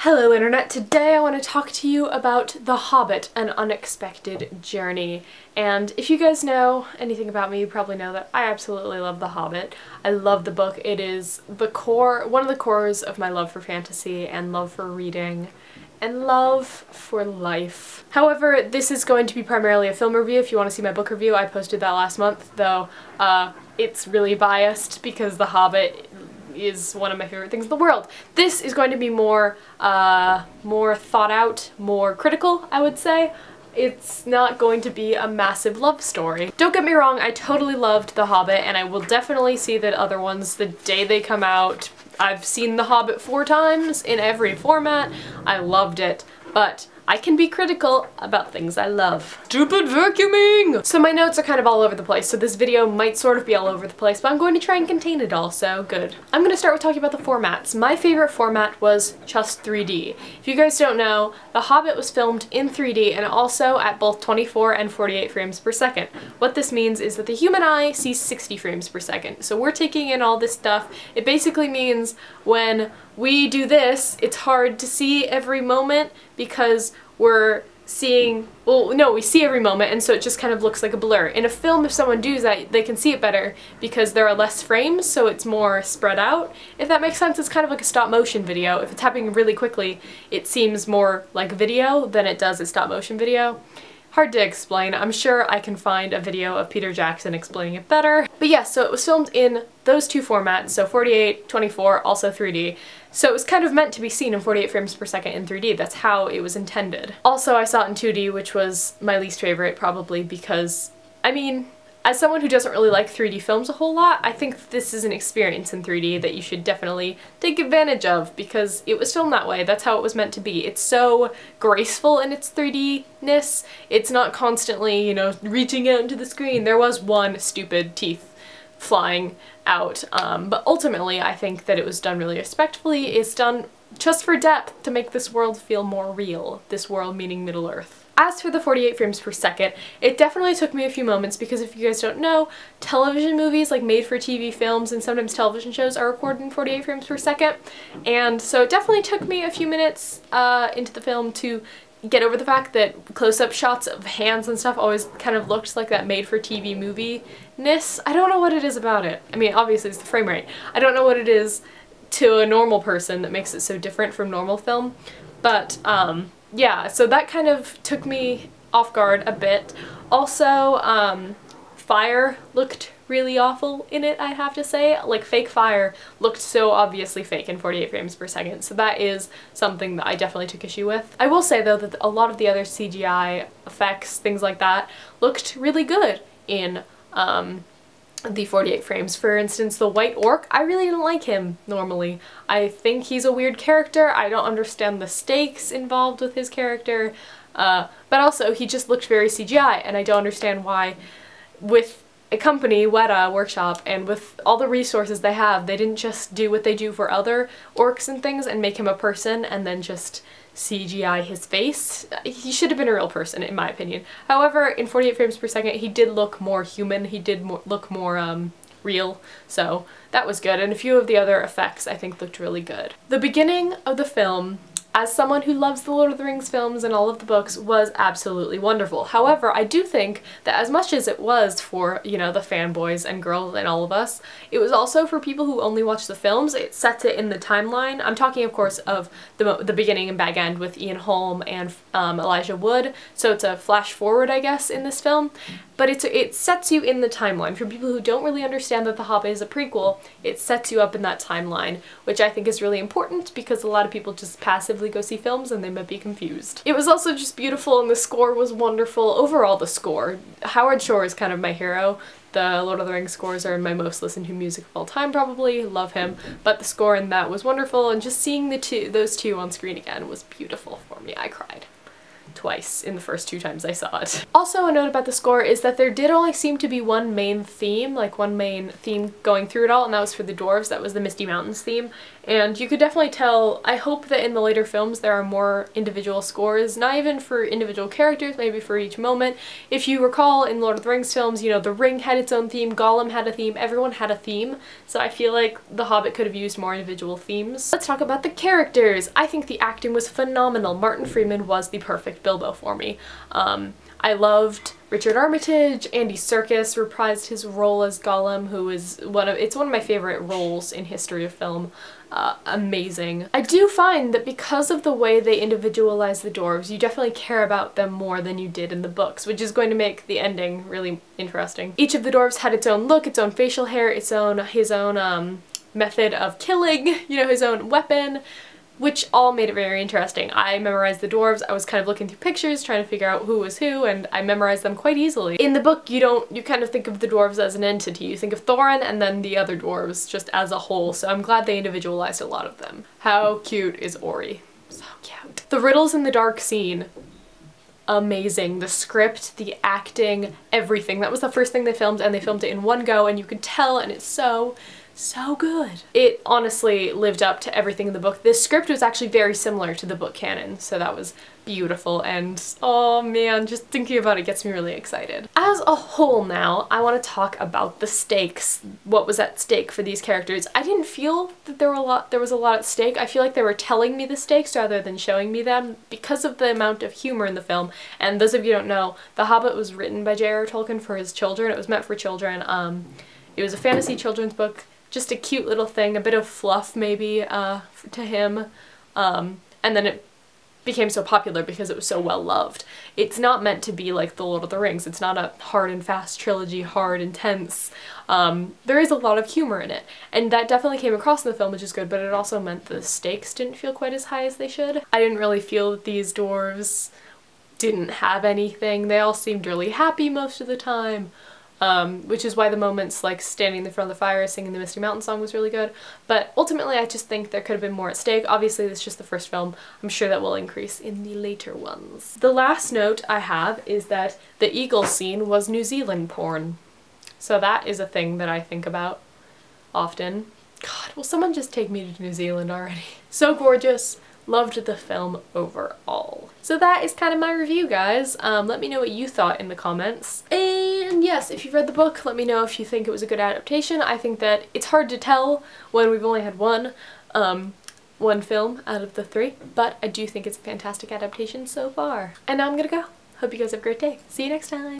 Hello Internet! Today I want to talk to you about The Hobbit, An Unexpected Journey. And if you guys know anything about me, you probably know that I absolutely love The Hobbit. I love the book. It is the core, one of the cores of my love for fantasy and love for reading and love for life. However, this is going to be primarily a film review. If you want to see my book review, I posted that last month, though it's really biased because The Hobbit is one of my favorite things in the world. This is going to be more thought out, more critical, I would say. It's not going to be a massive love story. Don't get me wrong, I totally loved The Hobbit, and I will definitely see the other ones the day they come out. I've seen The Hobbit 4 times in every format. I loved it, but I can be critical about things I love. Stupid vacuuming! So my notes are kind of all over the place, so this video might sort of be all over the place, but I'm going to try and contain it all, so good. I'm going to start with talking about the formats. My favorite format was just 3D. If you guys don't know, The Hobbit was filmed in 3D and also at both 24 and 48 frames per second. What this means is that the human eye sees 60 frames per second, so we're taking in all this stuff. It basically means when we do this, it's hard to see every moment because we're seeing, well, no, we see every moment, and so it just kind of looks like a blur. In a film, if someone does that, they can see it better because there are less frames, so it's more spread out. If that makes sense, it's kind of like a stop motion video. If it's happening really quickly, it seems more like video than it does a stop motion video. Hard to explain. I'm sure I can find a video of Peter Jackson explaining it better. But yeah, so it was filmed in those two formats, so 48, 24, also 3D. So it was kind of meant to be seen in 48 frames per second in 3D. That's how it was intended. Also, I saw it in 2D, which was my least favorite, probably because, I mean, as someone who doesn't really like 3D films a whole lot, I think this is an experience in 3D that you should definitely take advantage of because it was filmed that way. That's how it was meant to be. It's so graceful in its 3D-ness. It's not constantly, you know, reaching out into the screen. There was one stupid teeth flying out, but ultimately I think that it was done really respectfully. It's done just for depth to make this world feel more real. This world meaning Middle-earth. As for the 48 frames per second, it definitely took me a few moments because if you guys don't know, television movies, like made-for-TV films and sometimes television shows, are recorded in 48 frames per second, and so it definitely took me a few minutes into the film to get over the fact that close-up shots of hands and stuff always kind of looked like that made-for-TV movie-ness. I don't know what it is about it. I mean, obviously it's the frame rate. I don't know what it is to a normal person that makes it so different from normal film, but yeah, so that kind of took me off guard a bit. Also, fire looked really awful in it, I have to say. Like, fake fire looked so obviously fake in 48 frames per second, so that is something that I definitely took issue with. I will say, though, that a lot of the other CGI effects, things like that, looked really good in the 48 frames. For instance, the White Orc, I really didn't like him normally. I think he's a weird character. I don't understand the stakes involved with his character, but also he just looked very CGI, and I don't understand why, with a company, Weta Workshop, and with all the resources they have, they didn't just do what they do for other orcs and things and make him a person and then just CGI his face. He should have been a real person, in my opinion. However, in 48 frames per second, he did look more human. He did look more real, so that was good. And a few of the other effects, I think, looked really good. The beginning of the film, as someone who loves the Lord of the Rings films and all of the books, was absolutely wonderful. However, I do think that as much as it was for, you know, the fanboys and girls and all of us, it was also for people who only watch the films. It sets it in the timeline. I'm talking, of course, of the beginning and back end with Ian Holm and Elijah Wood, so it's a flash forward, I guess, in this film. But it sets you in the timeline. For people who don't really understand that The Hobbit is a prequel, it sets you up in that timeline, which I think is really important because a lot of people just passively go see films and they might be confused. It was also just beautiful and the score was wonderful. Overall, the score. Howard Shore is kind of my hero. The Lord of the Rings scores are my most listened to music of all time, probably. Love him. But the score in that was wonderful, and just seeing those two on screen again was beautiful for me. I cried twice in the first 2 times I saw it. Also, a note about the score is that there did only seem to be one main theme, like one main theme going through it all, and that was for the dwarves. That was the Misty Mountains theme, And you could definitely tell, I hope that in the later films there are more individual scores, not even for individual characters, maybe for each moment. If you recall in Lord of the Rings films, you know, the ring had its own theme, Gollum had a theme, everyone had a theme, so I feel like The Hobbit could have used more individual themes. Let's talk about the characters. I think the acting was phenomenal. Martin Freeman was the perfect Bilbo for me. I loved Richard Armitage. Andy Serkis reprised his role as Gollum, who is one of my favorite roles in history of film. Amazing. I do find that because of the way they individualize the dwarves, you definitely care about them more than you did in the books, which is going to make the ending really interesting. Each of the dwarves had its own look, its own facial hair, his own method of killing, you know, his own weapon, which all made it very interesting. I memorized the dwarves, I was kind of looking through pictures, trying to figure out who was who, and I memorized them quite easily. In the book, you kind of think of the dwarves as an entity. You think of Thorin and then the other dwarves just as a whole, so I'm glad they individualized a lot of them. How cute is Ori? So cute. The riddles in the dark scene, amazing. The script, the acting, everything. That was the first thing they filmed, and they filmed it in one go, and you could tell, and it's so good. It honestly lived up to everything in the book. This script was actually very similar to the book canon, so that was beautiful, and oh man, just thinking about it gets me really excited. As a whole now, I want to talk about the stakes, what was at stake for these characters. I didn't feel that there was a lot at stake. I feel like they were telling me the stakes rather than showing me them because of the amount of humor in the film. And those of you who don't know, The Hobbit was written by J.R.R. Tolkien for his children. It was meant for children. It was a fantasy children's book. Just a cute little thing, a bit of fluff maybe to him, and then it became so popular because it was so well loved. It's not meant to be like The Lord of the Rings. It's not a hard and fast trilogy, hard, intense. There is a lot of humor in it, and that definitely came across in the film, which is good, but it also meant the stakes didn't feel quite as high as they should. I didn't really feel that these dwarves didn't have anything. They all seemed really happy most of the time. Which is why the moments like standing in front of the fire singing the Misty Mountain song was really good. But ultimately I just think there could have been more at stake. Obviously this is just the first film. I'm sure that will increase in the later ones. The last note I have is that the eagle scene was New Zealand porn. So that is a thing that I think about often. God, will someone just take me to New Zealand already? So gorgeous. Loved the film overall. So that is kind of my review, guys. Let me know what you thought in the comments. And yes, if you've read the book, let me know if you think it was a good adaptation. I think that it's hard to tell when we've only had one film out of the 3, but I do think it's a fantastic adaptation so far. And now I'm gonna go. Hope you guys have a great day. See you next time.